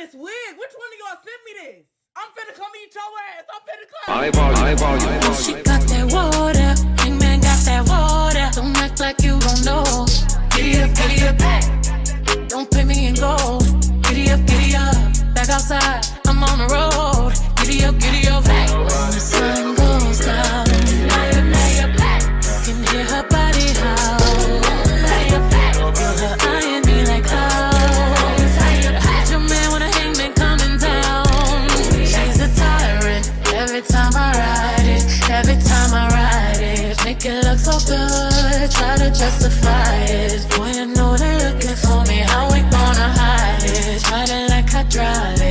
this wig. Which one of y'all sent me this? I'm finna come eat your ass. I'm finna come. She got that water. Hangman got that water. Don't act like you don't know. Giddy up, giddy up. Don't pay me in gold. Giddy up, giddy up. Back outside, I'm on the road. Giddy up, giddy up. When the sun goes down, can hear her body howl. Feel her eyeing me like clouds. Your man when a hangman coming down. She's a tyrant. Every time I ride it, every time I ride it, make it look so good. Try to justify it. Boy, you know they're looking for me. How we gonna hide it? Ride it like I drive